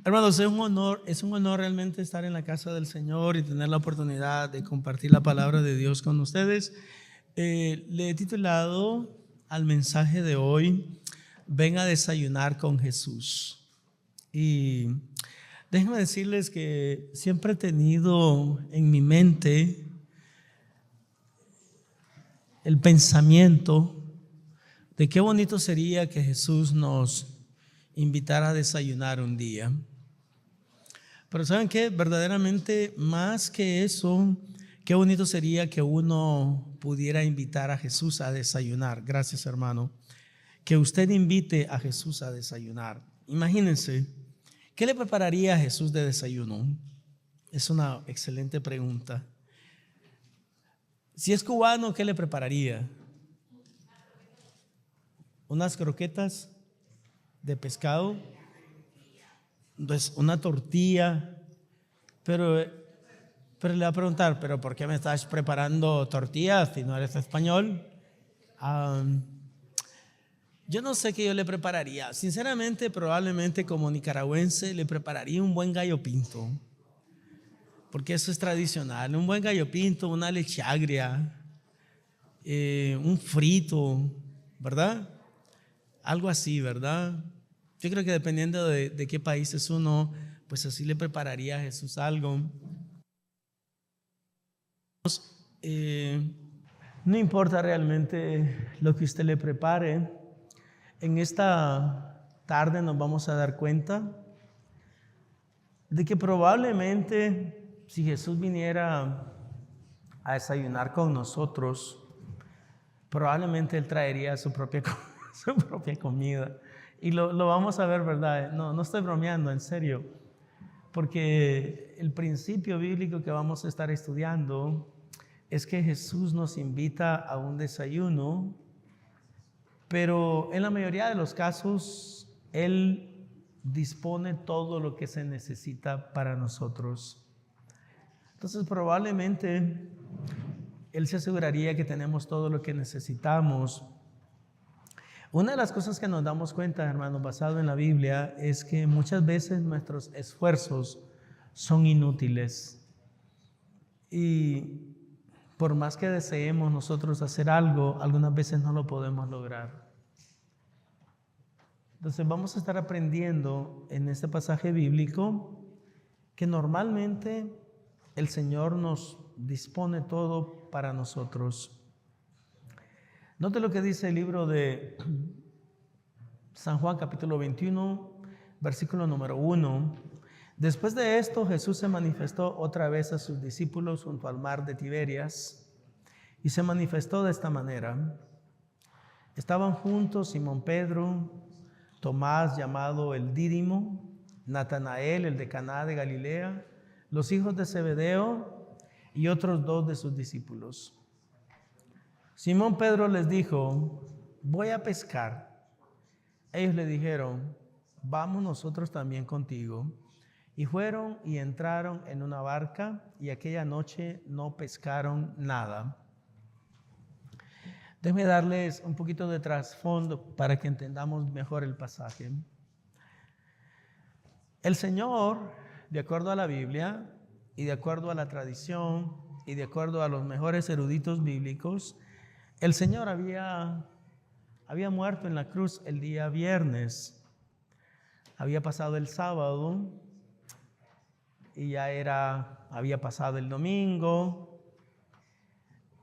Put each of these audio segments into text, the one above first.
Hermanos, es un honor realmente estar en la casa del Señor y tener la oportunidad de compartir la palabra de Dios con ustedes. Le he titulado al mensaje de hoy, Ven a desayunar con Jesús. Y déjenme decirles que siempre he tenido en mi mente el pensamiento de qué bonito sería que Jesús nos invitara a desayunar un día. Pero ¿saben qué? Verdaderamente, más que eso, qué bonito sería que uno pudiera invitar a Jesús a desayunar. Gracias, hermano. Que usted invite a Jesús a desayunar. Imagínense, ¿qué le prepararía a Jesús de desayuno? Es una excelente pregunta. Si es cubano, ¿qué le prepararía? Unas croquetas de pescado, pues una tortilla, pero le voy a preguntar, ¿pero por qué me estás preparando tortillas si no eres español? Yo no sé qué yo le prepararía. Sinceramente, probablemente como nicaragüense le prepararía un buen gallo pinto, porque eso es tradicional. Un buen gallo pinto, una leche agria, un frito, ¿verdad? Algo así, ¿verdad? Yo creo que dependiendo de qué país es uno, pues así le prepararía a Jesús algo. No importa realmente lo que usted le prepare. En esta tarde nos vamos a dar cuenta de que probablemente si Jesús viniera a desayunar con nosotros, probablemente Él traería su propia comida. Y lo vamos a ver, ¿verdad? No estoy bromeando, en serio. Porque el principio bíblico que vamos a estar estudiando es que Jesús nos invita a un desayuno, pero en la mayoría de los casos Él dispone todo lo que se necesita para nosotros. Entonces probablemente Él se aseguraría que tenemos todo lo que necesitamos. Una de las cosas que nos damos cuenta, hermanos, basado en la Biblia, es que muchas veces nuestros esfuerzos son inútiles. Y por más que deseemos nosotros hacer algo, algunas veces no lo podemos lograr. Entonces vamos a estar aprendiendo en este pasaje bíblico que normalmente el Señor nos dispone todo para nosotros. Note lo que dice el libro de San Juan capítulo 21, versículo número 1. Después de esto, Jesús se manifestó otra vez a sus discípulos junto al mar de Tiberias y se manifestó de esta manera. Estaban juntos Simón Pedro, Tomás llamado el Dídimo, Natanael el de Caná de Galilea, los hijos de Zebedeo y otros 2 de sus discípulos. Simón Pedro les dijo: voy a pescar. Ellos le dijeron: vamos nosotros también contigo. Y fueron y entraron en una barca, y aquella noche no pescaron nada. Déjenme darles un poquito de trasfondo para que entendamos mejor el pasaje. El Señor, de acuerdo a la Biblia y de acuerdo a la tradición y de acuerdo a los mejores eruditos bíblicos, el Señor había muerto en la cruz el día viernes. Había pasado el sábado y había pasado el domingo.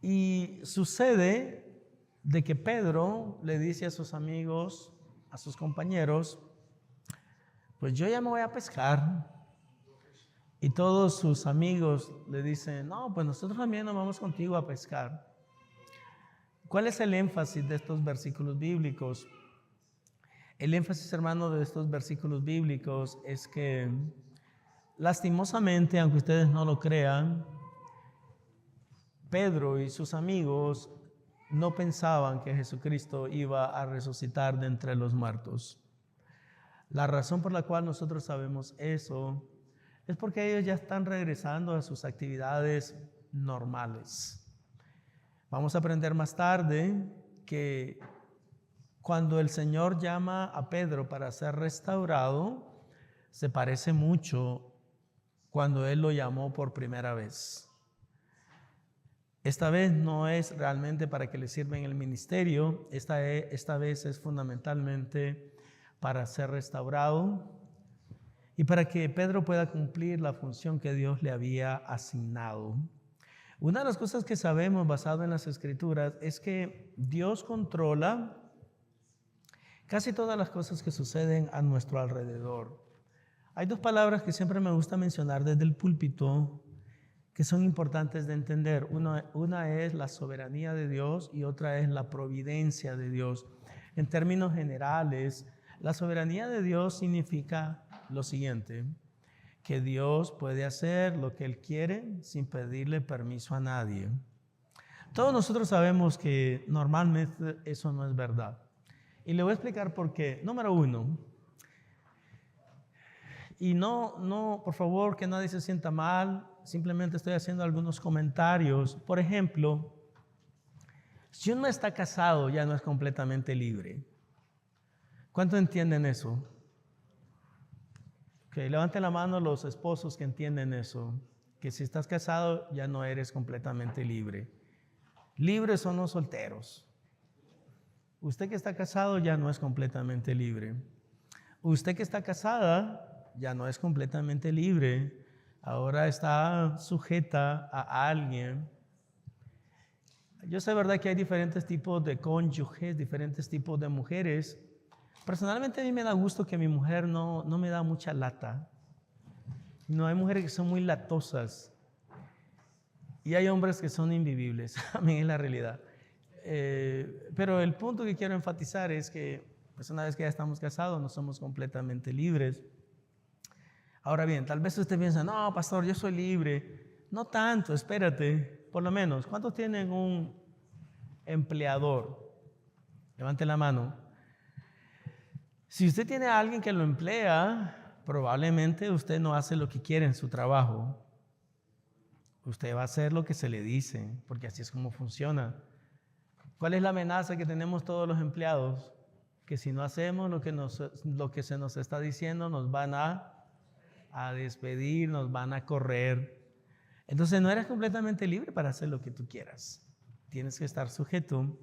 Y sucede de que Pedro le dice a sus amigos, a sus compañeros: pues yo ya me voy a pescar. Y todos sus amigos le dicen: no, pues nosotros también nos vamos contigo a pescar. ¿Cuál es el énfasis de estos versículos bíblicos? El énfasis, hermano, de estos versículos bíblicos es que, lastimosamente, aunque ustedes no lo crean, Pedro y sus amigos no pensaban que Jesucristo iba a resucitar de entre los muertos. La razón por la cual nosotros sabemos eso es porque ellos ya están regresando a sus actividades normales. Vamos a aprender más tarde que cuando el Señor llama a Pedro para ser restaurado, se parece mucho cuando Él lo llamó por primera vez. Esta vez no es realmente para que le sirva en el ministerio, esta vez es fundamentalmente para ser restaurado y para que Pedro pueda cumplir la función que Dios le había asignado. Una de las cosas que sabemos basado en las Escrituras es que Dios controla casi todas las cosas que suceden a nuestro alrededor. Hay dos palabras que siempre me gusta mencionar desde el púlpito que son importantes de entender. Una es la soberanía de Dios y otra es la providencia de Dios. En términos generales, la soberanía de Dios significa lo siguiente, que Dios puede hacer lo que Él quiere sin pedirle permiso a nadie. Todos nosotros sabemos que normalmente eso no es verdad. Y le voy a explicar por qué. Número uno, y no, por favor, que nadie se sienta mal, simplemente estoy haciendo algunos comentarios. Por ejemplo, si uno está casado ya no es completamente libre. ¿Cuántos entienden eso? Okay, levanten la mano los esposos que entienden eso, que si estás casado ya no eres completamente libre. Libres son los solteros. Usted que está casado ya no es completamente libre. Usted que está casada ya no es completamente libre. Ahora está sujeta a alguien. Yo sé, ¿verdad?, que hay diferentes tipos de cónyuges, diferentes tipos de mujeres. Personalmente a mí me da gusto que mi mujer no me da mucha lata. No, hay mujeres que son muy latosas y hay hombres que son invivibles. Amén, es la realidad. Pero el punto que quiero enfatizar es que pues una vez que ya estamos casados no somos completamente libres. Ahora bien, tal vez usted piensa, no, pastor, yo soy libre. No tanto, espérate, por lo menos. ¿Cuántos tienen un empleador? Levante la mano. Si usted tiene a alguien que lo emplea, probablemente usted no hace lo que quiere en su trabajo. Usted va a hacer lo que se le dice, porque así es como funciona. ¿Cuál es la amenaza que tenemos todos los empleados? Que si no hacemos lo que se nos está diciendo, nos van a despedir, nos van a correr. Entonces no eres completamente libre para hacer lo que tú quieras. Tienes que estar sujeto.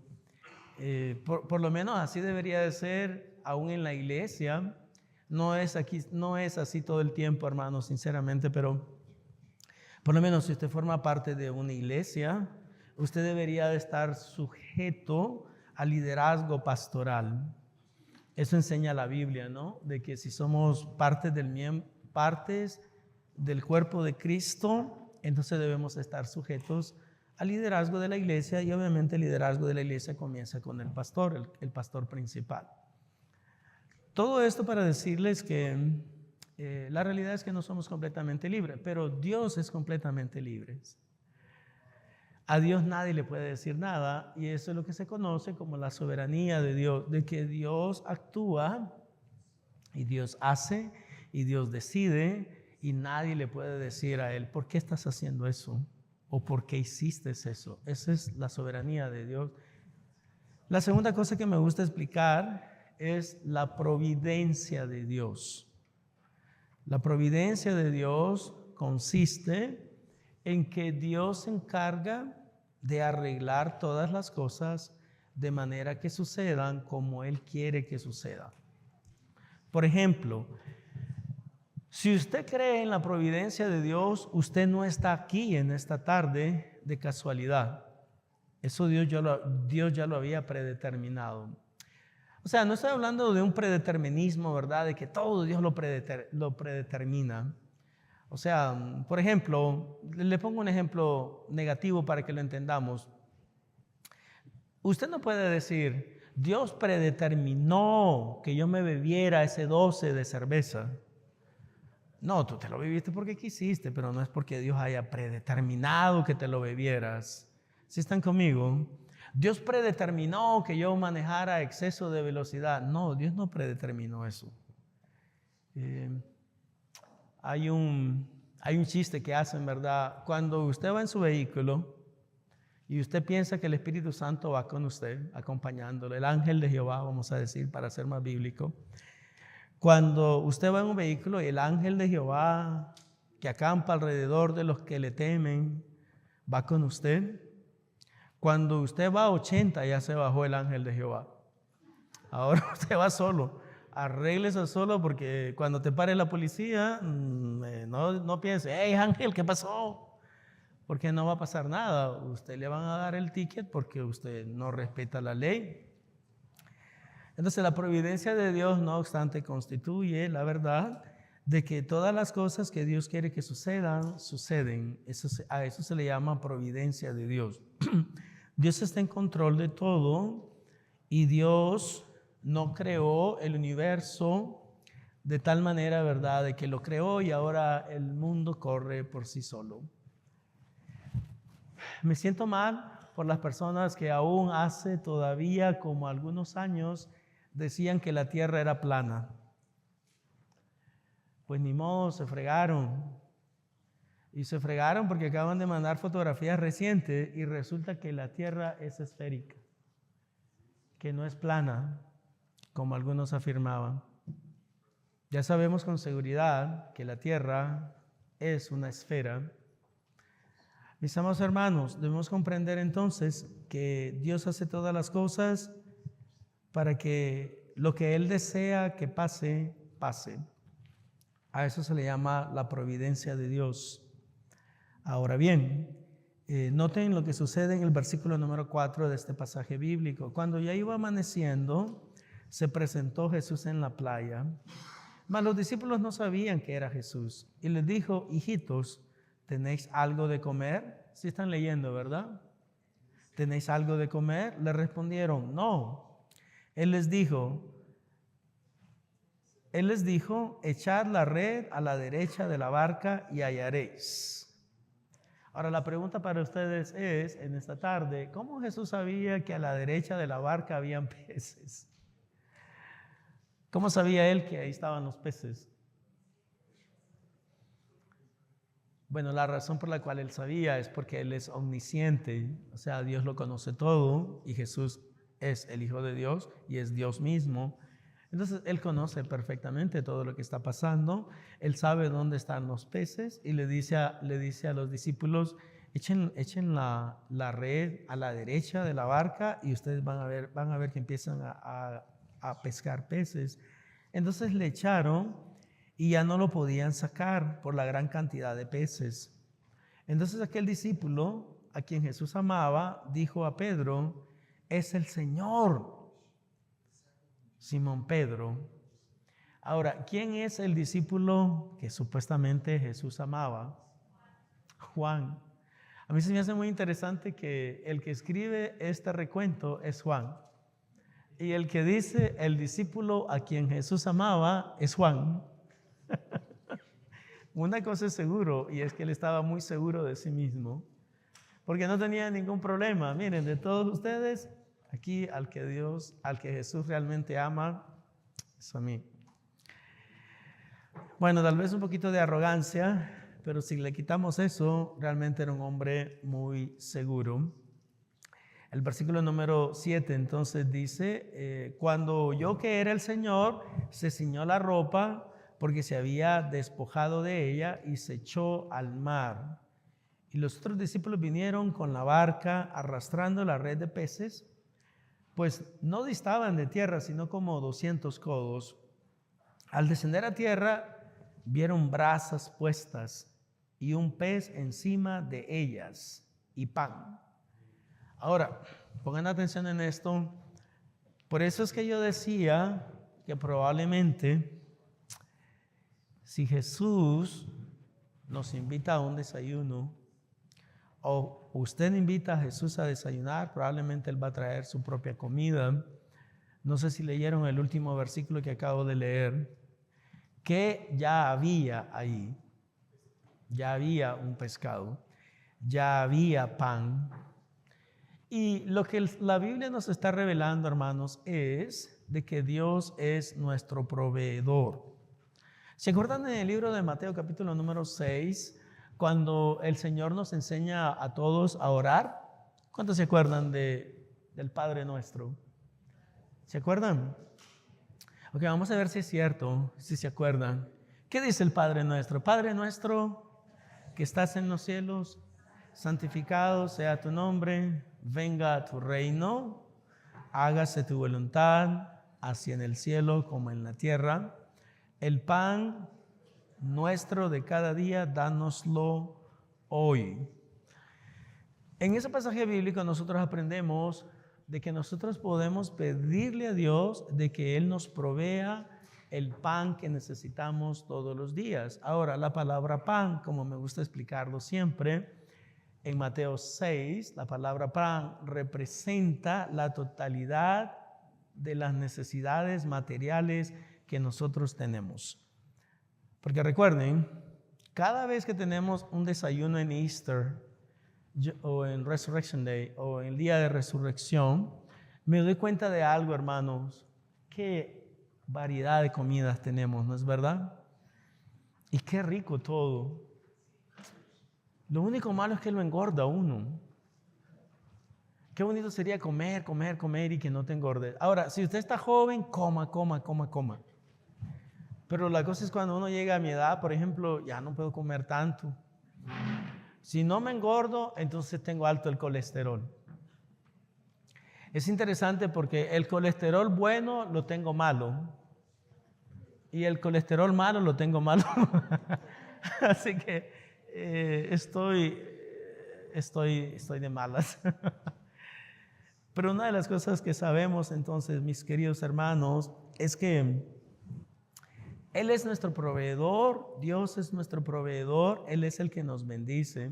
Por lo menos así debería de ser aún en la iglesia. No es así todo el tiempo, hermanos, sinceramente, pero por lo menos si usted forma parte de una iglesia, usted debería de estar sujeto al liderazgo pastoral. Eso enseña la Biblia, ¿no? De que si somos partes del cuerpo de Cristo, entonces debemos estar sujetos al liderazgo de la iglesia, y obviamente el liderazgo de la iglesia comienza con el pastor principal. Todo esto para decirles que la realidad es que no somos completamente libres, pero Dios es completamente libre. A Dios nadie le puede decir nada, y eso es lo que se conoce como la soberanía de Dios, de que Dios actúa y Dios hace y Dios decide, y nadie le puede decir a Él, ¿por qué estás haciendo eso? ¿O por qué hiciste eso? Esa es la soberanía de Dios. La segunda cosa que me gusta explicar es la providencia de Dios. La providencia de Dios consiste en que Dios se encarga de arreglar todas las cosas de manera que sucedan como Él quiere que sucedan. Por ejemplo, si usted cree en la providencia de Dios, usted no está aquí en esta tarde de casualidad. Eso Dios ya lo había predeterminado. O sea, no estoy hablando de un predeterminismo, ¿verdad? De que todo Dios lo predetermina. O sea, por ejemplo, le pongo un ejemplo negativo para que lo entendamos. Usted no puede decir, Dios predeterminó que yo me bebiera ese 12 de cerveza. No, tú te lo bebiste porque quisiste, pero no es porque Dios haya predeterminado que te lo bebieras. ¿Sí están conmigo? Dios predeterminó que yo manejara a exceso de velocidad. No, Dios no predeterminó eso. Hay un chiste que hacen, ¿verdad? Cuando usted va en su vehículo y usted piensa que el Espíritu Santo va con usted, acompañándolo, el ángel de Jehová, vamos a decir, para ser más bíblico. Cuando usted va en un vehículo y el ángel de Jehová que acampa alrededor de los que le temen va con usted. Cuando usted va a 80 ya se bajó el ángel de Jehová. Ahora usted va solo. Arréglese solo, porque cuando te pare la policía, no piense, hey ángel, ¿qué pasó? Porque no va a pasar nada. Usted le van a dar el ticket porque usted no respeta la ley. Entonces la providencia de Dios, no obstante, constituye la verdad de que todas las cosas que Dios quiere que sucedan, suceden. A eso se le llama providencia de Dios. Dios está en control de todo y Dios no creó el universo de tal manera, ¿verdad?, de que lo creó y ahora el mundo corre por sí solo. Me siento mal por las personas que aún hace todavía como algunos años decían que la tierra era plana. Pues ni modo, se fregaron. Y se fregaron porque acaban de mandar fotografías recientes y resulta que la tierra es esférica, que no es plana, como algunos afirmaban. Ya sabemos con seguridad que la tierra es una esfera. Mis amados hermanos, debemos comprender entonces que Dios hace todas las cosas para que lo que Él desea que pase, pase. A eso se le llama la providencia de Dios. Ahora bien, noten lo que sucede en el versículo número 4 de este pasaje bíblico. Cuando ya iba amaneciendo, se presentó Jesús en la playa, mas los discípulos no sabían que era Jesús. Y les dijo, hijitos, ¿tenéis algo de comer? Sí están leyendo, ¿verdad? ¿Tenéis algo de comer? Le respondieron, no. Él les dijo, echad la red a la derecha de la barca y hallaréis. Ahora la pregunta para ustedes es, en esta tarde, ¿cómo Jesús sabía que a la derecha de la barca habían peces? ¿Cómo sabía Él que ahí estaban los peces? Bueno, la razón por la cual Él sabía es porque Él es omnisciente, o sea, Dios lo conoce todo y Jesús es el Hijo de Dios y es Dios mismo. Entonces Él conoce perfectamente todo lo que está pasando. Él sabe dónde están los peces y le dice a los discípulos, echen la red a la derecha de la barca y ustedes van a ver que empiezan a pescar peces. Entonces le echaron y ya no lo podían sacar por la gran cantidad de peces. Entonces aquel discípulo a quien Jesús amaba dijo a Pedro, es el Señor. Simón Pedro. Ahora, ¿quién es el discípulo que supuestamente Jesús amaba? Juan. A mí se me hace muy interesante que el que escribe este recuento es Juan. Y el que dice el discípulo a quien Jesús amaba es Juan. Una cosa es seguro, y es que él estaba muy seguro de sí mismo, porque no tenía ningún problema. Miren, de todos ustedes, aquí al que Jesús realmente ama, es a mí. Bueno, tal vez un poquito de arrogancia, pero si le quitamos eso, realmente era un hombre muy seguro. El versículo número 7 entonces dice, cuando oyó que era el Señor, se ciñó la ropa porque se había despojado de ella y se echó al mar. Y los otros discípulos vinieron con la barca arrastrando la red de peces, pues no distaban de tierra, sino como 200 codos. Al descender a tierra, vieron brasas puestas y un pez encima de ellas y pan. Ahora, pongan atención en esto. Por eso es que yo decía que probablemente si Jesús nos invita a un desayuno, o usted invita a Jesús a desayunar, probablemente Él va a traer su propia comida. No sé si leyeron el último versículo que acabo de leer, que ya había ahí, ya había un pescado, ya había pan. Y lo que la Biblia nos está revelando, hermanos, es de que Dios es nuestro proveedor. ¿Se acuerdan en el libro de Mateo capítulo número 6? Cuando el Señor nos enseña a todos a orar. ¿Cuántos se acuerdan del Padre Nuestro? ¿Se acuerdan? Ok, vamos a ver si es cierto, si se acuerdan. ¿Qué dice el Padre nuestro? Padre nuestro que estás en los cielos, santificado sea tu nombre, venga a tu reino, hágase tu voluntad, así en el cielo como en la tierra. El pan nuestro de cada día, dánoslo hoy. En ese pasaje bíblico nosotros aprendemos de que nosotros podemos pedirle a Dios de que Él nos provea el pan que necesitamos todos los días. Ahora, la palabra pan, como me gusta explicarlo siempre, en Mateo 6, la palabra pan representa la totalidad de las necesidades materiales que nosotros tenemos. Porque recuerden, cada vez que tenemos un desayuno en Easter o en Resurrection Day o en el día de resurrección, me doy cuenta de algo, hermanos, qué variedad de comidas tenemos, ¿no es verdad? Y qué rico todo. Lo único malo es que lo engorda uno. Qué bonito sería comer, comer, comer y que no te engorde. Ahora, si usted está joven, coma. Pero la cosa es cuando uno llega a mi edad, por ejemplo, ya no puedo comer tanto. Si no me engordo, entonces tengo alto el colesterol. Es interesante porque el colesterol bueno lo tengo malo y el colesterol malo lo tengo malo. Así que estoy de malas. Pero una de las cosas que sabemos entonces, mis queridos hermanos, es que Él es nuestro proveedor, Dios es nuestro proveedor, Él es el que nos bendice.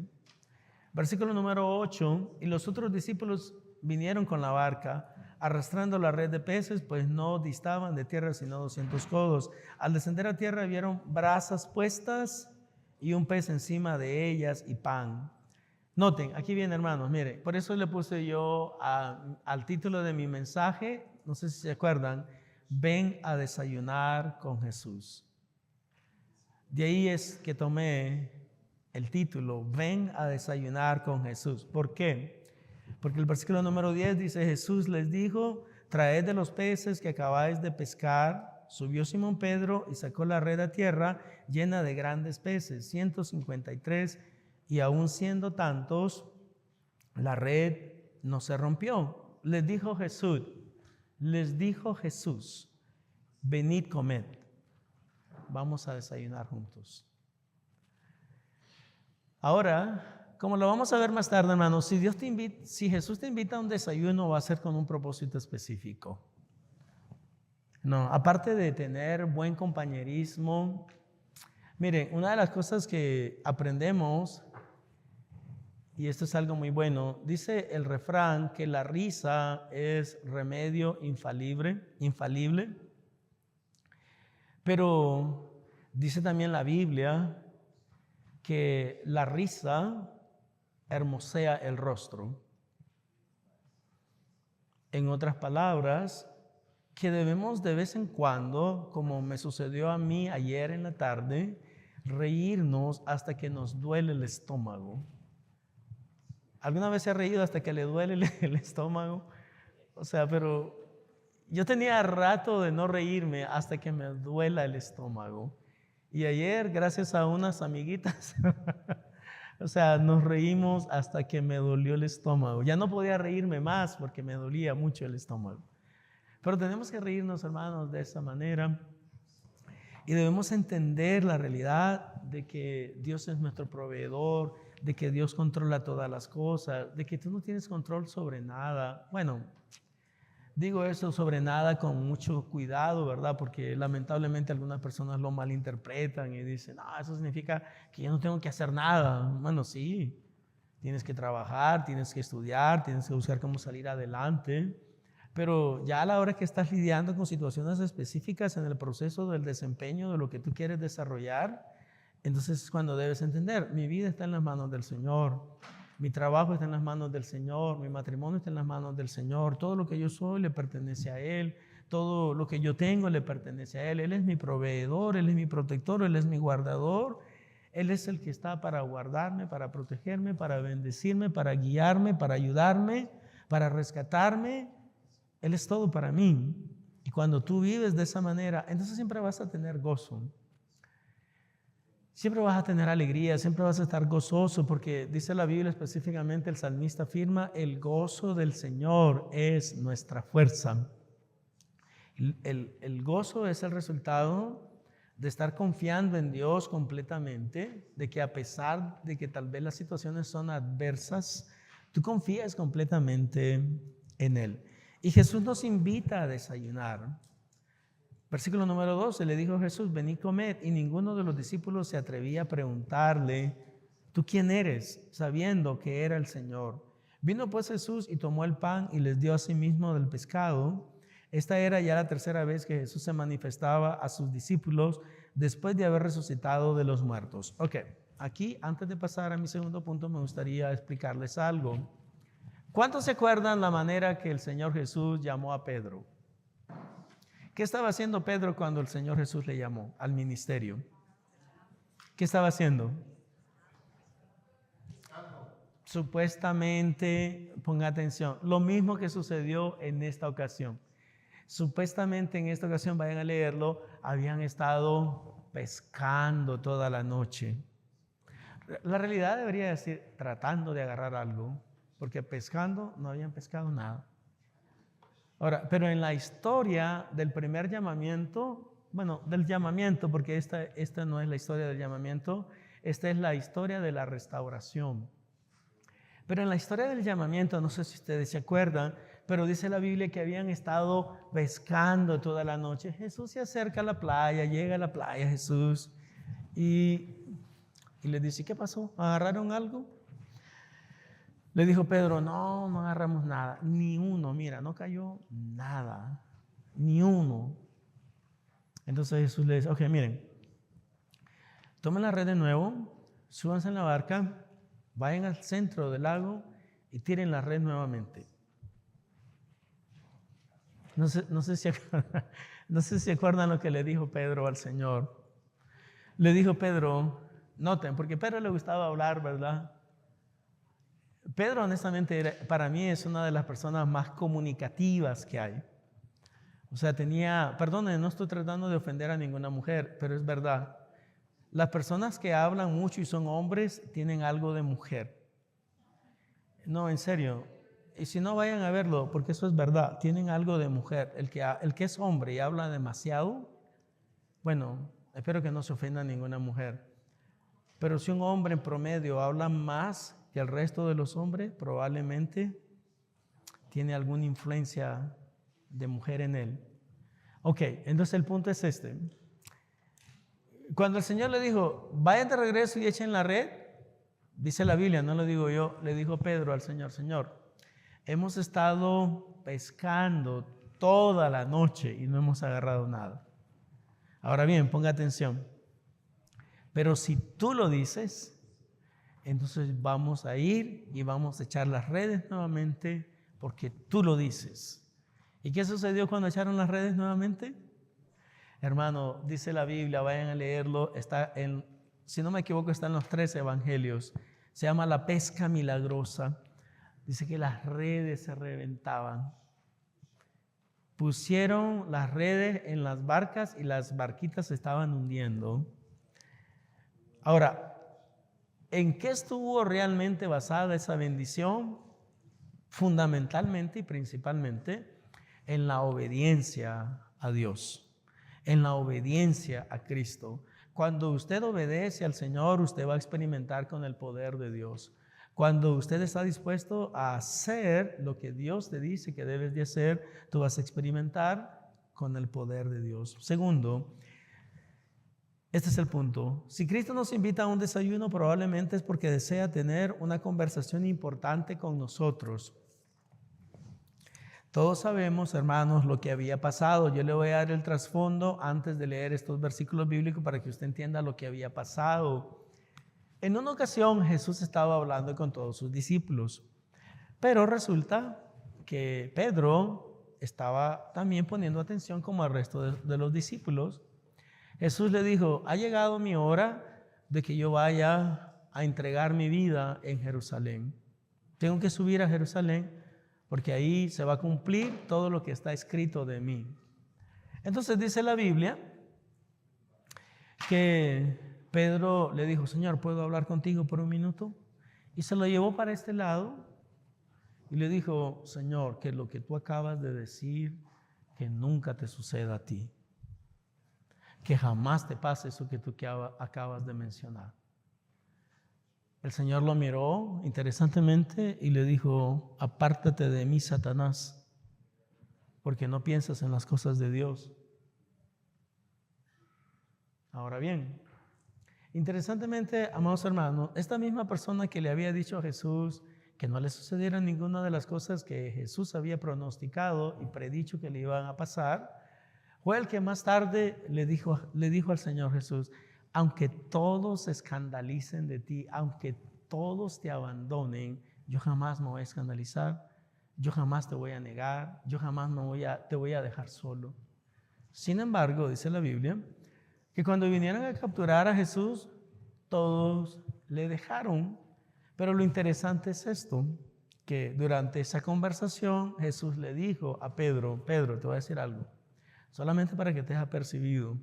Versículo número 8, y los otros discípulos vinieron con la barca, arrastrando la red de peces, pues no distaban de tierra sino 200 codos. Al descender a tierra vieron brasas puestas y un pez encima de ellas y pan. Noten, aquí viene, hermanos, mire, por eso le puse yo al título de mi mensaje, no sé si se acuerdan, ven a desayunar con Jesús. De ahí es que tomé el título, ven a desayunar con Jesús. ¿Por qué? Porque el versículo número 10 dice, Jesús les dijo, traed de los peces que acabáis de pescar. Subió Simón Pedro y sacó la red a tierra llena de grandes peces, 153, y aún siendo tantos, la red no se rompió. Les dijo Jesús, venid, comed, vamos a desayunar juntos. Ahora, como lo vamos a ver más tarde, hermanos, si Jesús te invita a un desayuno, va a ser con un propósito específico. No, aparte de tener buen compañerismo, miren, una de las cosas que aprendemos, y esto es algo muy bueno, dice el refrán que la risa es remedio infalible, pero dice también la Biblia que la risa hermosea el rostro. En otras palabras, que debemos de vez en cuando, como me sucedió a mí ayer en la tarde, reírnos hasta que nos duele el estómago. ¿Alguna vez se ha reído hasta que le duele el estómago? O sea, pero yo tenía rato de no reírme hasta que me duela el estómago. Y ayer, gracias a unas amiguitas, o sea, nos reímos hasta que me dolió el estómago. Ya no podía reírme más porque me dolía mucho el estómago. Pero tenemos que reírnos, hermanos, de esa manera. Y debemos entender la realidad de que Dios es nuestro proveedor, de que Dios controla todas las cosas, de que tú no tienes control sobre nada. Bueno, digo eso sobre nada con mucho cuidado, ¿verdad? Porque lamentablemente algunas personas lo malinterpretan y dicen, no, eso significa que yo no tengo que hacer nada. Bueno, sí, tienes que trabajar, tienes que estudiar, tienes que buscar cómo salir adelante. Pero ya a la hora que estás lidiando con situaciones específicas en el proceso del desempeño de lo que tú quieres desarrollar, entonces es cuando debes entender, mi vida está en las manos del Señor, mi trabajo está en las manos del Señor, mi matrimonio está en las manos del Señor, todo lo que yo soy le pertenece a Él, todo lo que yo tengo le pertenece a Él, Él es mi proveedor, Él es mi protector, Él es mi guardador, Él es el que está para guardarme, para protegerme, para bendecirme, para guiarme, para ayudarme, para rescatarme. Él es todo para mí. Y cuando tú vives de esa manera, entonces siempre vas a tener gozo. Siempre vas a tener alegría, siempre vas a estar gozoso, porque dice la Biblia específicamente, el salmista afirma, el gozo del Señor es nuestra fuerza. El gozo es el resultado de estar confiando en Dios completamente, de que a pesar de que tal vez las situaciones son adversas, tú confías completamente en Él. Y Jesús nos invita a desayunar. Versículo número 12, le dijo Jesús, venid comed, y ninguno de los discípulos se atrevía a preguntarle, ¿tú quién eres? Sabiendo que era el Señor. Vino pues Jesús y tomó el pan y les dio a sí mismo del pescado. Esta era ya la tercera vez que Jesús se manifestaba a sus discípulos después de haber resucitado de los muertos. Ok, aquí antes de pasar a mi segundo punto me gustaría explicarles algo. ¿Cuántos se acuerdan la manera que el Señor Jesús llamó a Pedro? ¿Qué estaba haciendo Pedro cuando el Señor Jesús le llamó al ministerio? ¿Qué estaba haciendo? Supuestamente, ponga atención, lo mismo que sucedió en esta ocasión. Supuestamente en esta ocasión, vayan a leerlo, habían estado pescando toda la noche. La realidad debería decir tratando de agarrar algo, porque pescando no habían pescado nada. Ahora, pero en la historia del primer llamamiento, bueno, del llamamiento, porque esta no es la historia del llamamiento, esta es la historia de la restauración. Pero en la historia del llamamiento, no sé si ustedes se acuerdan, pero dice la Biblia que habían estado pescando toda la noche. Jesús se acerca a la playa, llega a la playa Jesús y le dice, ¿qué pasó? ¿Agarraron algo? Le dijo Pedro, no agarramos nada, ni uno, mira, no cayó nada, ni uno. Entonces Jesús le dice, ok, miren, tomen la red de nuevo, súbanse en la barca, vayan al centro del lago y tiren la red nuevamente. No sé si acuerdan lo que le dijo Pedro al Señor. Le dijo Pedro, noten, porque a Pedro le gustaba hablar, ¿verdad? Pedro, honestamente, para mí es una de las personas más comunicativas que hay. O sea, perdone, no estoy tratando de ofender a ninguna mujer, pero es verdad. Las personas que hablan mucho y son hombres tienen algo de mujer. No, en serio. Y si no, vayan a verlo, porque eso es verdad. Tienen algo de mujer. El que es hombre y habla demasiado, bueno, espero que no se ofenda a ninguna mujer. Pero si un hombre en promedio habla más que el resto de los hombres, probablemente tiene alguna influencia de mujer en él. Ok, entonces el punto es este. Cuando el Señor le dijo, vayan de regreso y echen la red, dice la Biblia, no lo digo yo, le dijo Pedro al Señor, Señor, hemos estado pescando toda la noche y no hemos agarrado nada. Ahora bien, ponga atención. Pero si tú lo dices, entonces vamos a ir y vamos a echar las redes nuevamente porque tú lo dices. ¿Y qué sucedió cuando echaron las redes nuevamente? Hermano, dice la Biblia, vayan a leerlo, si no me equivoco, está en los 3 evangelios. Se llama la pesca milagrosa. Dice que las redes se reventaban. Pusieron las redes en las barcas y las barquitas se estaban hundiendo. Ahora, ¿en qué estuvo realmente basada esa bendición? Fundamentalmente y principalmente en la obediencia a Dios, en la obediencia a Cristo. Cuando usted obedece al Señor, usted va a experimentar con el poder de Dios. Cuando usted está dispuesto a hacer lo que Dios te dice que debes de hacer, tú vas a experimentar con el poder de Dios. Segundo, este es el punto. Si Cristo nos invita a un desayuno, probablemente es porque desea tener una conversación importante con nosotros. Todos sabemos, hermanos, lo que había pasado. Yo le voy a dar el trasfondo antes de leer estos versículos bíblicos para que usted entienda lo que había pasado. En una ocasión Jesús estaba hablando con todos sus discípulos, pero resulta que Pedro estaba también poniendo atención como al resto de los discípulos. Jesús le dijo, ha llegado mi hora de que yo vaya a entregar mi vida en Jerusalén. Tengo que subir a Jerusalén porque ahí se va a cumplir todo lo que está escrito de mí. Entonces dice la Biblia que Pedro le dijo, Señor, ¿puedo hablar contigo por un minuto? Y se lo llevó para este lado y le dijo, Señor, que lo que tú acabas de decir, que nunca te suceda a ti. Que jamás te pase eso que tú acabas de mencionar. El Señor lo miró interesantemente y le dijo, apártate de mí, Satanás, porque no piensas en las cosas de Dios. Ahora bien, interesantemente, amados hermanos, esta misma persona que le había dicho a Jesús que no le sucediera ninguna de las cosas que Jesús había pronosticado y predicho que le iban a pasar, fue el que más tarde le dijo al Señor Jesús, aunque todos se escandalicen de ti, aunque todos te abandonen, yo jamás me voy a escandalizar, yo jamás te voy a negar, yo jamás te voy a dejar solo. Sin embargo, dice la Biblia, que cuando vinieron a capturar a Jesús, todos le dejaron. Pero lo interesante es esto, que durante esa conversación Jesús le dijo a Pedro, Pedro, te voy a decir algo, solamente para que te hayas percibido,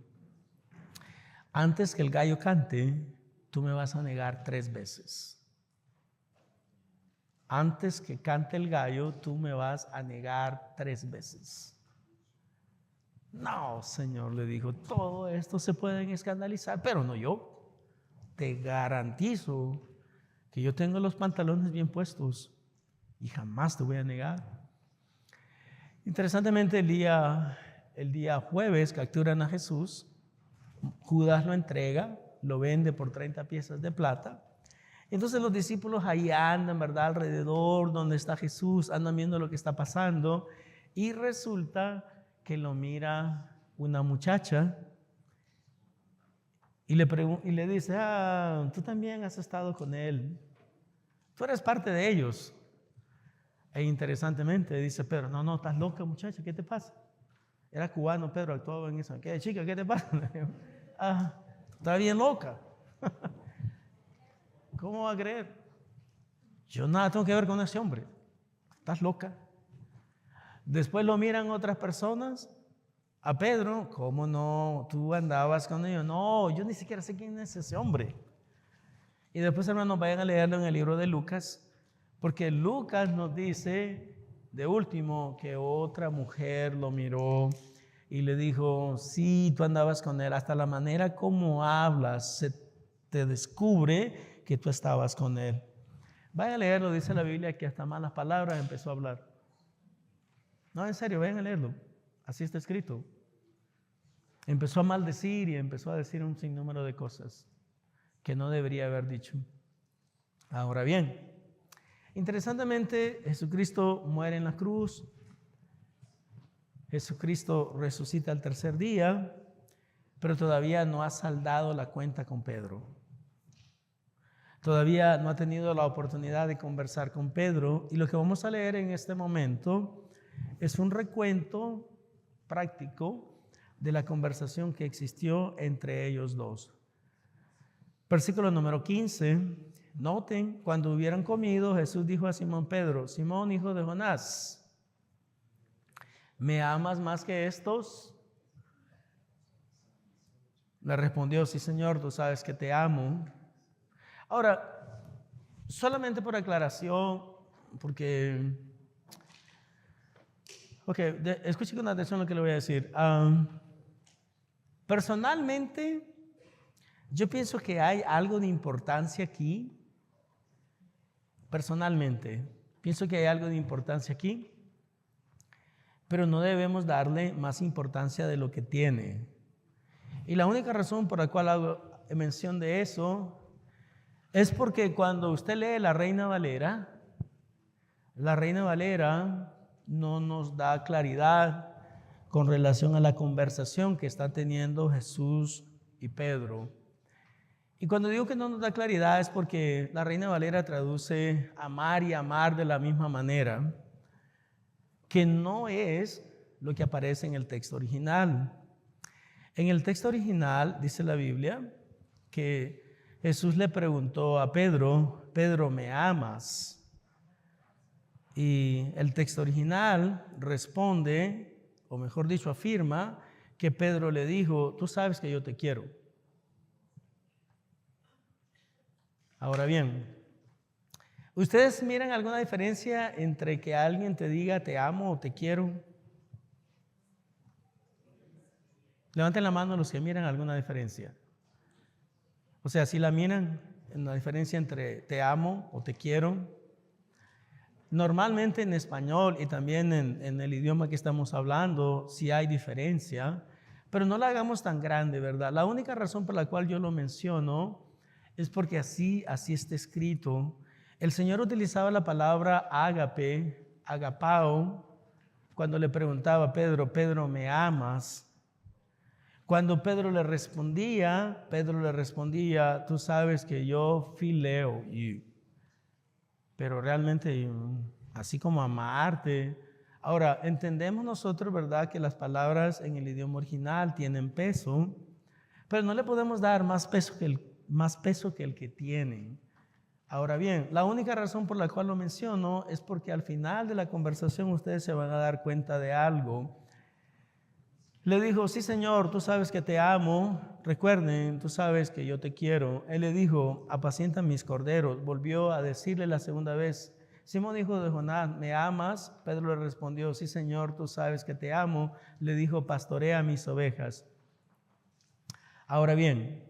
antes que el gallo cante, tú me vas a negar 3 veces. Antes que cante el gallo, tú me vas a negar 3 veces. No, Señor, le dijo, todo esto se pueden escandalizar, pero no yo. Te garantizo que yo tengo los pantalones bien puestos y jamás te voy a negar. Interesantemente, el día jueves capturan a Jesús, Judas lo entrega, lo vende por 30 piezas de plata. Entonces los discípulos ahí andan, ¿verdad? Alrededor donde está Jesús, andan viendo lo que está pasando y resulta que lo mira una muchacha y le dice, tú también has estado con él, tú eres parte de ellos. E interesantemente dice Pedro, no, estás loca muchacha, ¿qué te pasa? Era cubano, Pedro actuaba en eso. ¿Qué chica, qué te pasa? Está bien loca. ¿Cómo va a creer? Yo nada tengo que ver con ese hombre. ¿Estás loca? Después lo miran otras personas. A Pedro, ¿cómo no? Tú andabas con ellos. No, yo ni siquiera sé quién es ese hombre. Y después, hermanos, vayan a leerlo en el libro de Lucas, porque Lucas nos dice, de último, que otra mujer lo miró y le dijo, sí, tú andabas con él. Hasta la manera como hablas se te descubre que tú estabas con él. Vayan a leerlo, dice la Biblia que hasta malas palabras empezó a hablar. No, en serio, vayan a leerlo. Así está escrito. Empezó a maldecir y empezó a decir un sinnúmero de cosas que no debería haber dicho. Ahora bien, interesantemente, Jesucristo muere en la cruz. Jesucristo resucita al tercer día, pero todavía no ha saldado la cuenta con Pedro. Todavía no ha tenido la oportunidad de conversar con Pedro. Y lo que vamos a leer en este momento es un recuento práctico de la conversación que existió entre ellos dos. Versículo número 15. Noten, cuando hubieran comido, Jesús dijo a Simón Pedro, Simón, hijo de Jonás, ¿me amas más que estos? Le respondió, sí, Señor, tú sabes que te amo. Ahora, solamente por aclaración, porque... escuche con atención lo que le voy a decir. Personalmente, yo pienso que hay algo de importancia aquí. Personalmente, pienso que hay algo de importancia aquí, pero no debemos darle más importancia de lo que tiene. Y la única razón por la cual hago mención de eso es porque cuando usted lee la Reina Valera no nos da claridad con relación a la conversación que están teniendo Jesús y Pedro. Y cuando digo que no nos da claridad es porque la Reina Valera traduce amar y amar de la misma manera, que no es lo que aparece en el texto original. En el texto original dice la Biblia que Jesús le preguntó a Pedro, Pedro, ¿me amas? Y el texto original responde, o mejor dicho, afirma que Pedro le dijo, tú sabes que yo te quiero. Ahora bien, ¿ustedes miran alguna diferencia entre que alguien te diga te amo o te quiero? Levanten la mano los que miran alguna diferencia. O sea, si la miran, en la diferencia entre te amo o te quiero. Normalmente en español y también en el idioma que estamos hablando, sí hay diferencia, pero no la hagamos tan grande, ¿verdad? La única razón por la cual yo lo menciono es porque así está escrito. El Señor utilizaba la palabra ágape, agapao, cuando le preguntaba a Pedro, Pedro, ¿me amas? Cuando Pedro le respondía, tú sabes que yo fileo, pero realmente así como amarte. Ahora, entendemos nosotros, ¿verdad?, que las palabras en el idioma original tienen peso, pero no le podemos dar más peso que el que tienen. Ahora bien, la única razón por la cual lo menciono es porque al final de la conversación ustedes se van a dar cuenta de algo. Le dijo, sí Señor, tú sabes que te amo, recuerden, tú sabes que yo te quiero. Él le dijo, apacienta mis corderos. Volvió a decirle la segunda vez, Simón hijo de Jonás, ¿me amas? Pedro le respondió, sí Señor, tú sabes que te amo. Le dijo, pastorea mis ovejas. Ahora bien,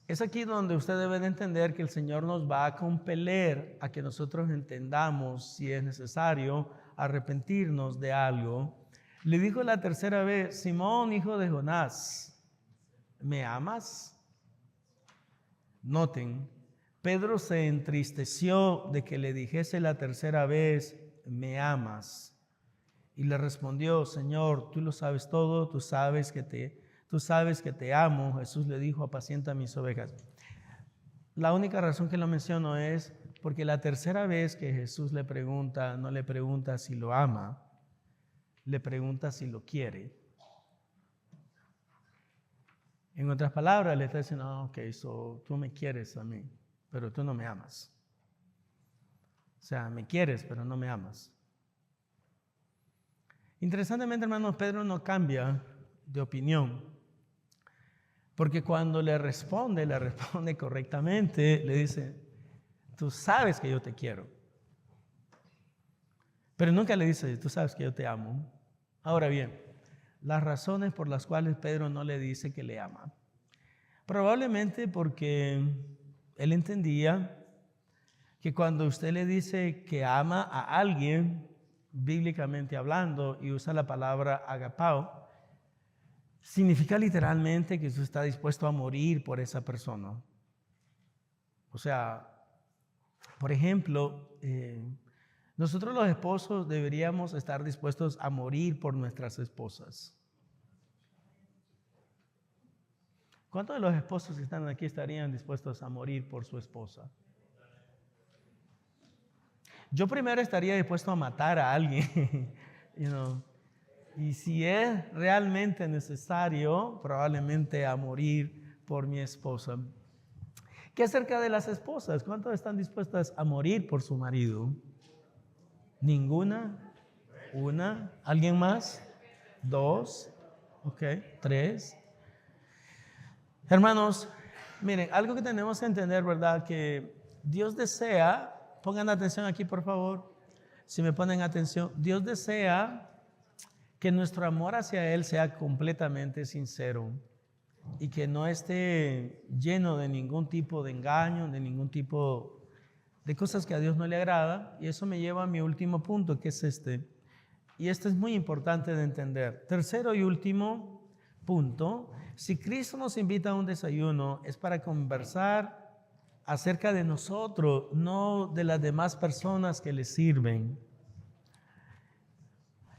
es aquí donde usted debe de entender que el Señor nos va a compeler a que nosotros entendamos, si es necesario, arrepentirnos de algo. Le dijo la tercera vez, Simón, hijo de Jonás, ¿me amas? Noten, Pedro se entristeció de que le dijese la tercera vez, ¿me amas? Y le respondió, Señor, tú lo sabes todo, tú sabes que te amo. Jesús le dijo, apacienta mis ovejas. La única razón que lo menciono es porque la tercera vez que Jesús le pregunta, no le pregunta si lo ama, le pregunta si lo quiere. En otras palabras, le está diciendo, ok, tú me quieres a mí, pero tú no me amas. O sea, me quieres, pero no me amas. Interesantemente, hermanos, Pedro no cambia de opinión, porque cuando le responde correctamente, le dice, tú sabes que yo te quiero. Pero nunca le dice, tú sabes que yo te amo. Ahora bien, las razones por las cuales Pedro no le dice que le ama. Probablemente porque él entendía que cuando usted le dice que ama a alguien, bíblicamente hablando, y usa la palabra agapao, significa literalmente que usted está dispuesto a morir por esa persona. O sea, por ejemplo, nosotros los esposos deberíamos estar dispuestos a morir por nuestras esposas. ¿Cuántos de los esposos que están aquí estarían dispuestos a morir por su esposa? Yo primero estaría dispuesto a matar a alguien, y si es realmente necesario, probablemente a morir por mi esposa. ¿Qué acerca de las esposas? ¿Cuántos están dispuestas a morir por su marido? ¿Ninguna? ¿Una? ¿Alguien más? ¿Dos? Ok, ¿tres? Hermanos, miren, algo que tenemos que entender, ¿verdad? Que Dios desea, pongan atención aquí por favor, si me ponen atención, Dios desea que nuestro amor hacia Él sea completamente sincero y que no esté lleno de ningún tipo de engaño, de ningún tipo de cosas que a Dios no le agrada. Y eso me lleva a mi último punto, que es este. Y esto es muy importante de entender. Tercero y último punto, si Cristo nos invita a un desayuno es para conversar acerca de nosotros, no de las demás personas que le sirven.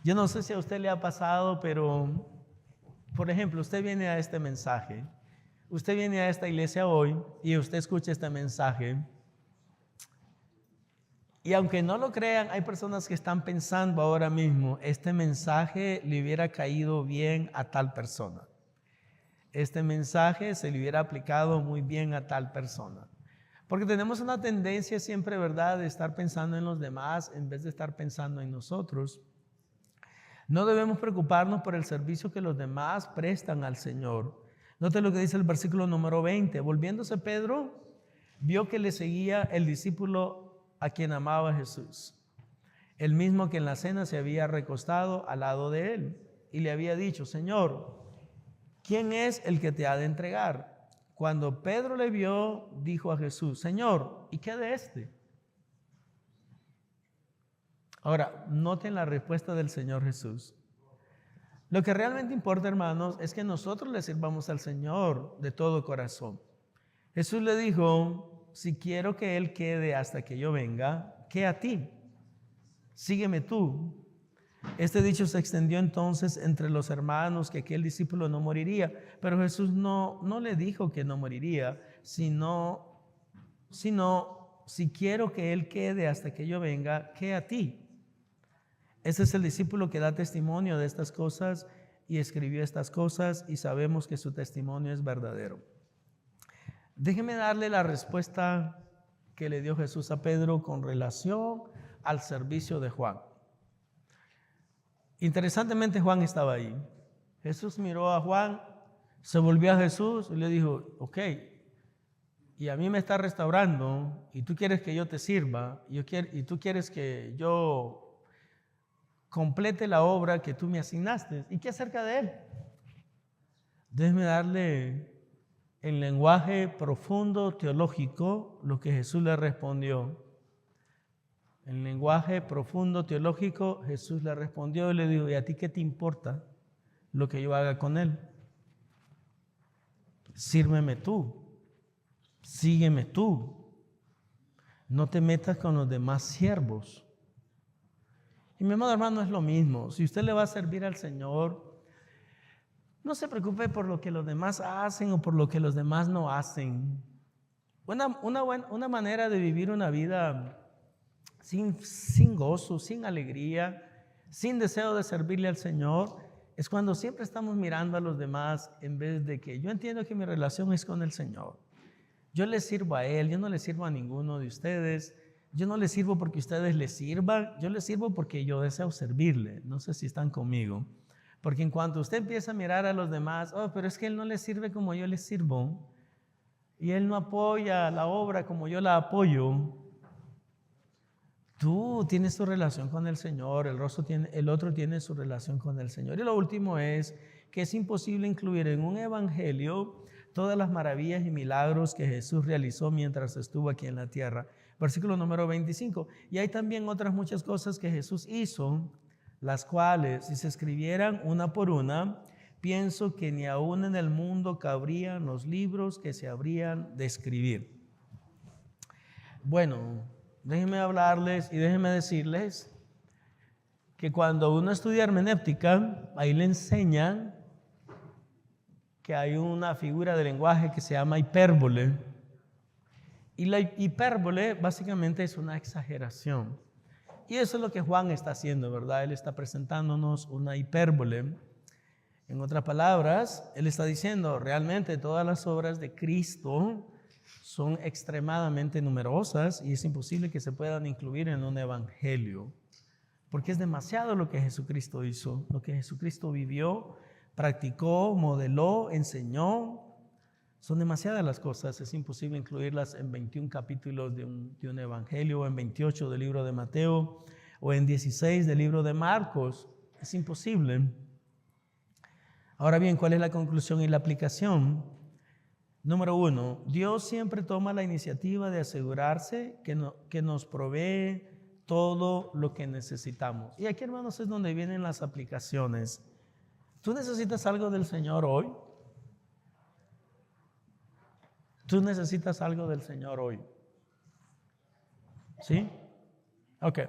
Yo no sé si a usted le ha pasado, pero, por ejemplo, usted viene a este mensaje, usted viene a esta iglesia hoy y usted escucha este mensaje. Y aunque no lo crean, hay personas que están pensando ahora mismo, este mensaje le hubiera caído bien a tal persona. Este mensaje se le hubiera aplicado muy bien a tal persona. Porque tenemos una tendencia siempre, ¿verdad?, de estar pensando en los demás en vez de estar pensando en nosotros. No debemos preocuparnos por el servicio que los demás prestan al Señor. Note lo que dice el versículo número 20. Volviéndose Pedro, vio que le seguía el discípulo a quien amaba Jesús, el mismo que en la cena se había recostado al lado de él, y le había dicho: Señor, ¿quién es el que te ha de entregar? Cuando Pedro le vio, dijo a Jesús: Señor, ¿y qué de este? Ahora, noten la respuesta del Señor Jesús. Lo que realmente importa, hermanos, es que nosotros le sirvamos al Señor de todo corazón. Jesús le dijo: si quiero que Él quede hasta que yo venga, ¿qué a ti? Sígueme tú. Este dicho se extendió entonces entre los hermanos que aquel discípulo no moriría, pero Jesús no le dijo que no moriría, sino si quiero que Él quede hasta que yo venga, ¿qué a ti? Ese es el discípulo que da testimonio de estas cosas y escribió estas cosas, y sabemos que su testimonio es verdadero. Déjeme darle la respuesta que le dio Jesús a Pedro con relación al servicio de Juan. Interesantemente, Juan estaba ahí. Jesús miró a Juan, se volvió a Jesús y le dijo: ok, y a mí me está restaurando, y tú quieres que yo te sirva, y tú quieres que yo complete la obra que tú me asignaste. ¿Y qué acerca de él? Déjeme darle en lenguaje profundo teológico lo que Jesús le respondió. En lenguaje profundo teológico, Jesús le respondió y le dijo: ¿y a ti qué te importa lo que yo haga con él? Sírveme tú, sígueme tú, no te metas con los demás siervos. Y mi amado hermano, es lo mismo. Si usted le va a servir al Señor, no se preocupe por lo que los demás hacen o por lo que los demás no hacen. Una manera de vivir una vida sin gozo, sin alegría, sin deseo de servirle al Señor, es cuando siempre estamos mirando a los demás en vez de que yo entiendo que mi relación es con el Señor. Yo le sirvo a Él, yo no le sirvo a ninguno de ustedes. Yo no les sirvo porque ustedes les sirvan, yo les sirvo porque yo deseo servirle. No sé si están conmigo. Porque en cuanto usted empieza a mirar a los demás: oh, pero es que él no les sirve como yo les sirvo, y él no apoya la obra como yo la apoyo. Tú tienes tu relación con el Señor, el otro tiene su relación con el Señor. Y lo último es que es imposible incluir en un evangelio todas las maravillas y milagros que Jesús realizó mientras estuvo aquí en la tierra. Versículo número 25. Y hay también otras muchas cosas que Jesús hizo, las cuales, si se escribieran una por una, pienso que ni aún en el mundo cabrían los libros que se habrían de escribir. Bueno, déjenme hablarles y déjenme decirles que cuando uno estudia hermenéutica, ahí le enseñan que hay una figura de lenguaje que se llama hipérbole. Y la hipérbole básicamente es una exageración. Y eso es lo que Juan está haciendo, ¿verdad? Él está presentándonos una hipérbole. En otras palabras, él está diciendo: realmente todas las obras de Cristo son extremadamente numerosas y es imposible que se puedan incluir en un evangelio, porque es demasiado lo que Jesucristo hizo, lo que Jesucristo vivió, practicó, modeló, enseñó. Son demasiadas las cosas, es imposible incluirlas en 21 capítulos de un evangelio, o en 28 del libro de Mateo, o en 16 del libro de Marcos. Es imposible. Ahora bien, ¿cuál es la conclusión y la aplicación? Número 1, Dios siempre toma la iniciativa de asegurarse que nos provee todo lo que necesitamos. Y aquí, hermanos, es donde vienen las aplicaciones. ¿Tú necesitas algo del Señor hoy? ¿Tú necesitas algo del Señor hoy? ¿Sí? Ok.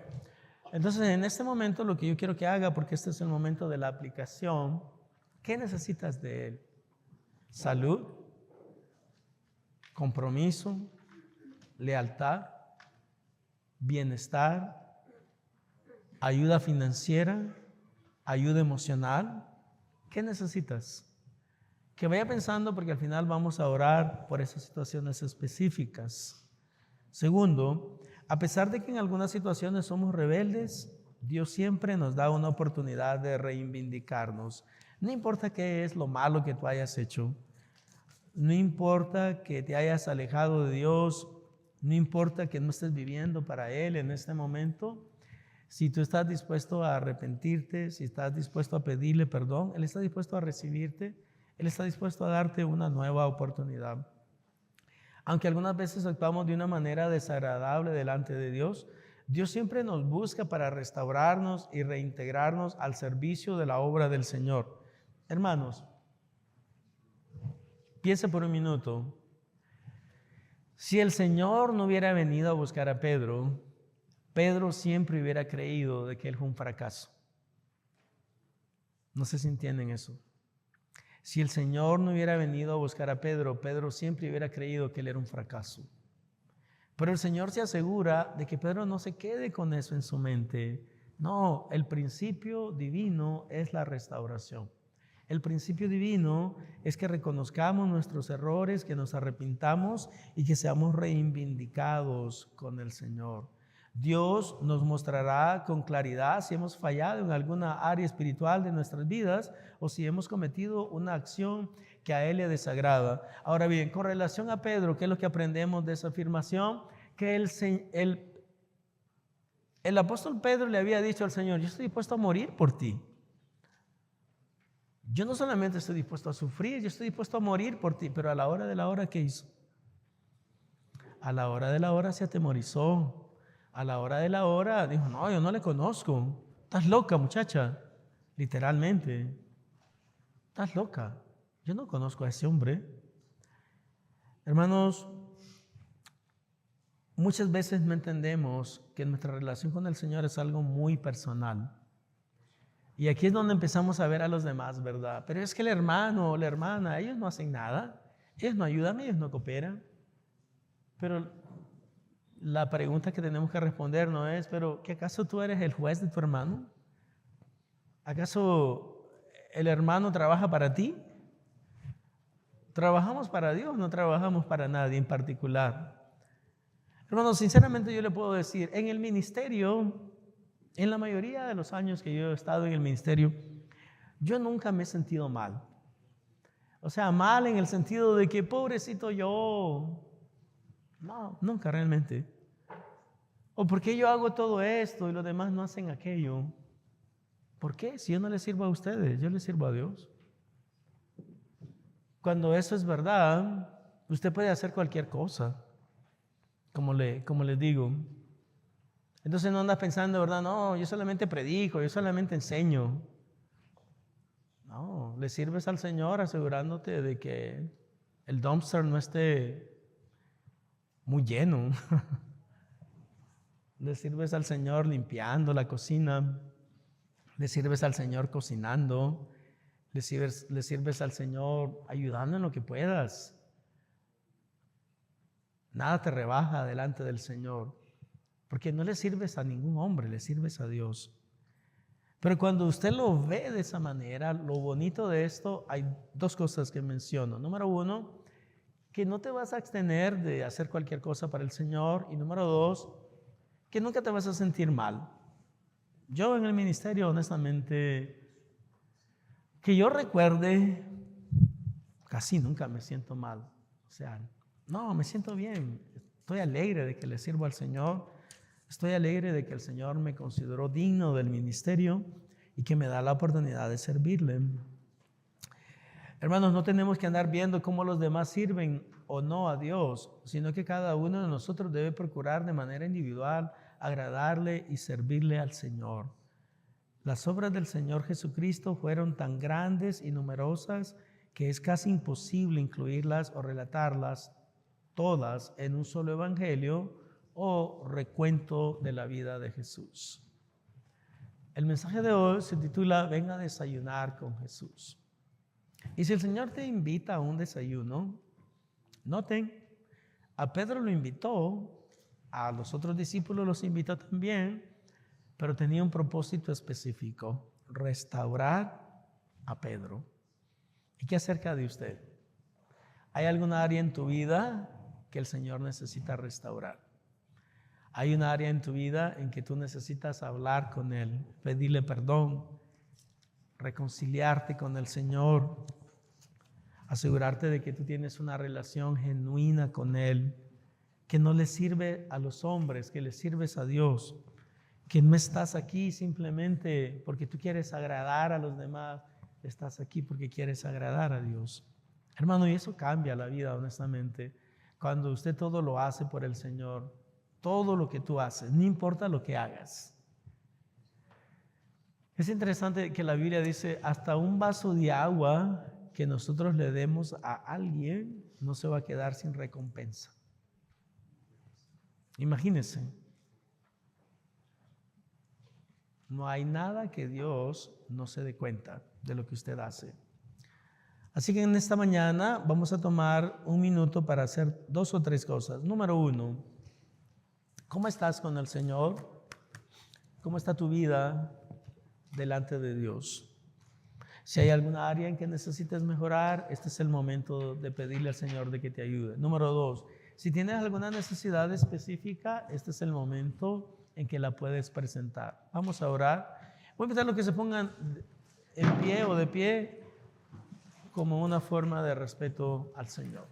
Entonces, en este momento lo que yo quiero que haga, porque este es el momento de la aplicación, ¿qué necesitas de Él? Salud, compromiso, lealtad, bienestar, ayuda financiera, ayuda emocional. ¿Qué necesitas? Que vaya pensando, porque al final vamos a orar por esas situaciones específicas. Segundo, a pesar de que en algunas situaciones somos rebeldes, Dios siempre nos da una oportunidad de reivindicarnos. No importa qué es lo malo que tú hayas hecho, no importa que te hayas alejado de Dios, no importa que no estés viviendo para Él en este momento. Si tú estás dispuesto a arrepentirte, si estás dispuesto a pedirle perdón, Él está dispuesto a recibirte, Él está dispuesto a darte una nueva oportunidad. Aunque algunas veces actuamos de una manera desagradable delante de Dios, Dios siempre nos busca para restaurarnos y reintegrarnos al servicio de la obra del Señor. Hermanos, piensa por un minuto. Si el Señor no hubiera venido a buscar a Pedro, Pedro siempre hubiera creído de que él fue un fracaso. No sé si entienden eso. Si el Señor no hubiera venido a buscar a Pedro, Pedro siempre hubiera creído que él era un fracaso. Pero el Señor se asegura de que Pedro no se quede con eso en su mente. No, el principio divino es la restauración. El principio divino es que reconozcamos nuestros errores, que nos arrepintamos y que seamos reivindicados con el Señor. Dios nos mostrará con claridad si hemos fallado en alguna área espiritual de nuestras vidas o si hemos cometido una acción que a Él le desagrada. Ahora bien, con relación a Pedro, ¿qué es lo que aprendemos de esa afirmación? Que el apóstol Pedro le había dicho al Señor: yo estoy dispuesto a morir por ti. Yo no solamente estoy dispuesto a sufrir, yo estoy dispuesto a morir por ti. Pero a la hora de la hora, ¿qué hizo? A la hora de la hora se atemorizó. A la hora de la hora dijo: no, yo no le conozco. Estás loca, muchacha. Literalmente. Estás loca. Yo no conozco a ese hombre. Hermanos, muchas veces no entendemos que nuestra relación con el Señor es algo muy personal. Y aquí es donde empezamos a ver a los demás, ¿verdad? Pero es que el hermano o la hermana, ellos no hacen nada. Ellos no ayudan, ellos no cooperan. Pero la pregunta que tenemos que responder no es: ¿pero qué acaso tú eres el juez de tu hermano? ¿Acaso el hermano trabaja para ti? Trabajamos para Dios, no trabajamos para nadie en particular. Hermanos, sinceramente yo le puedo decir, en el ministerio, en la mayoría de los años que yo he estado en el ministerio, yo nunca me he sentido mal. O sea, mal en el sentido de que pobrecito yo. No, nunca realmente. ¿O por qué yo hago todo esto y los demás no hacen aquello? ¿Por qué? Si yo no les sirvo a ustedes, yo les sirvo a Dios. Cuando eso es verdad, usted puede hacer cualquier cosa, como les digo. Entonces no andas pensando, ¿verdad? No, yo solamente predico, yo solamente enseño. No, le sirves al Señor asegurándote de que el dumpster no esté muy lleno. Le sirves al Señor limpiando la cocina. Le sirves al Señor cocinando. Le sirves al Señor ayudando en lo que puedas. Nada te rebaja delante del Señor, porque no le sirves a ningún hombre, le sirves a Dios. Pero cuando usted lo ve de esa manera, lo bonito de esto, hay dos cosas que menciono. Número uno, que no te vas a abstener de hacer cualquier cosa para el Señor. Y número dos, que nunca te vas a sentir mal. Yo en el ministerio, honestamente, que yo recuerde, casi nunca me siento mal. O sea, no, me siento bien. Estoy alegre de que le sirvo al Señor. Estoy alegre de que el Señor me consideró digno del ministerio y que me da la oportunidad de servirle. Hermanos, no tenemos que andar viendo cómo los demás sirven o no a Dios, sino que cada uno de nosotros debe procurar de manera individual agradarle y servirle al Señor. Las obras del Señor Jesucristo fueron tan grandes y numerosas que es casi imposible incluirlas o relatarlas todas en un solo evangelio o recuento de la vida de Jesús. El mensaje de hoy se titula: Ven a desayunar con Jesús. Y si el Señor te invita a un desayuno, noten, a Pedro lo invitó, a los otros discípulos los invitó también, pero tenía un propósito específico: restaurar a Pedro. ¿Y qué acerca de usted? ¿Hay alguna área en tu vida que el Señor necesita restaurar? Hay un área en tu vida en que tú necesitas hablar con Él, pedirle perdón, reconciliarte con el Señor, asegurarte de que tú tienes una relación genuina con Él, que no le sirve a los hombres, que le sirves a Dios, que no estás aquí simplemente porque tú quieres agradar a los demás, estás aquí porque quieres agradar a Dios. Hermano, y eso cambia la vida, honestamente. Cuando usted todo lo hace por el Señor, todo lo que tú haces, no importa lo que hagas. Es interesante que la Biblia dice, hasta un vaso de agua que nosotros le demos a alguien no se va a quedar sin recompensa. Imagínense. No hay nada que Dios no se dé cuenta de lo que usted hace. Así que en esta mañana vamos a tomar un minuto para hacer 2 o 3 cosas. Número 1, ¿cómo estás con el Señor? ¿Cómo está tu vida delante de Dios? Si hay alguna área en que necesites mejorar, este es el momento de pedirle al Señor de que te ayude. Número 2, si tienes alguna necesidad específica, este es el momento en que la puedes presentar. Vamos a orar. Voy a invitar a los que se pongan en pie o de pie como una forma de respeto al Señor.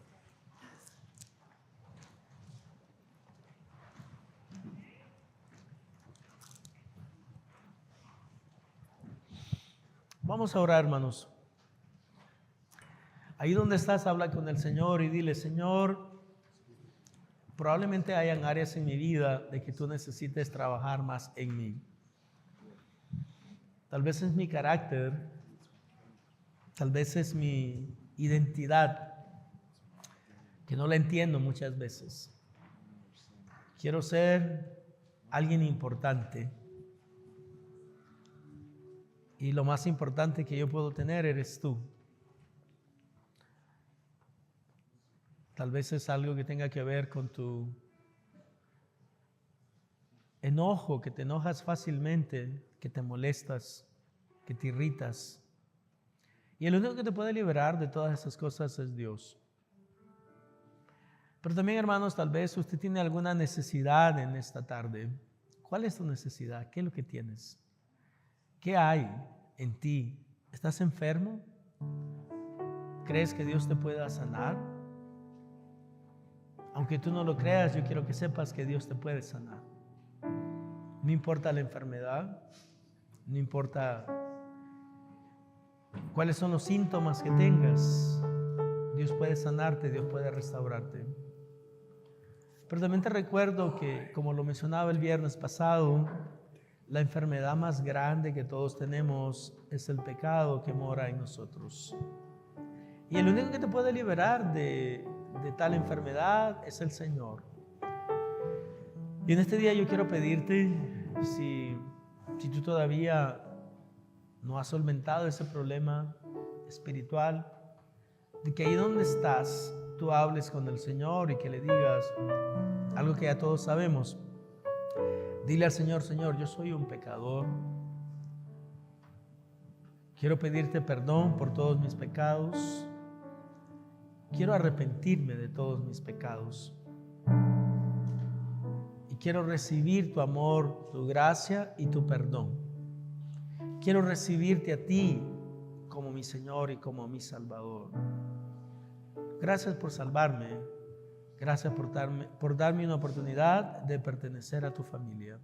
Vamos a orar, hermanos. Ahí donde estás, habla con el Señor y dile, Señor, probablemente hayan áreas en mi vida de que tú necesites trabajar más en mí. Tal vez es mi carácter, tal vez es mi identidad, que no la entiendo muchas veces. Quiero ser alguien importante. Y lo más importante que yo puedo tener eres tú. Tal vez es algo que tenga que ver con tu enojo, que te enojas fácilmente, que te molestas, que te irritas. Y el único que te puede liberar de todas esas cosas es Dios. Pero también, hermanos, tal vez usted tiene alguna necesidad en esta tarde. ¿Cuál es tu necesidad? ¿Qué es lo que tienes? ¿Qué hay en ti? ¿Estás enfermo? ¿Crees que Dios te pueda sanar? Aunque tú no lo creas, yo quiero que sepas que Dios te puede sanar. No importa la enfermedad, no importa cuáles son los síntomas que tengas, Dios puede sanarte, Dios puede restaurarte. Pero también te recuerdo que, como lo mencionaba el viernes pasado, la enfermedad más grande que todos tenemos es el pecado que mora en nosotros. Y el único que te puede liberar de tal enfermedad es el Señor. Y en este día yo quiero pedirte, si tú todavía no has solventado ese problema espiritual, de que ahí donde estás, tú hables con el Señor y que le digas algo que ya todos sabemos. Dile al Señor, Señor, yo soy un pecador. Quiero pedirte perdón por todos mis pecados. Quiero arrepentirme de todos mis pecados. Y quiero recibir tu amor, tu gracia y tu perdón. Quiero recibirte a ti como mi Señor y como mi Salvador. Gracias por salvarme. Gracias por darme una oportunidad de pertenecer a tu familia.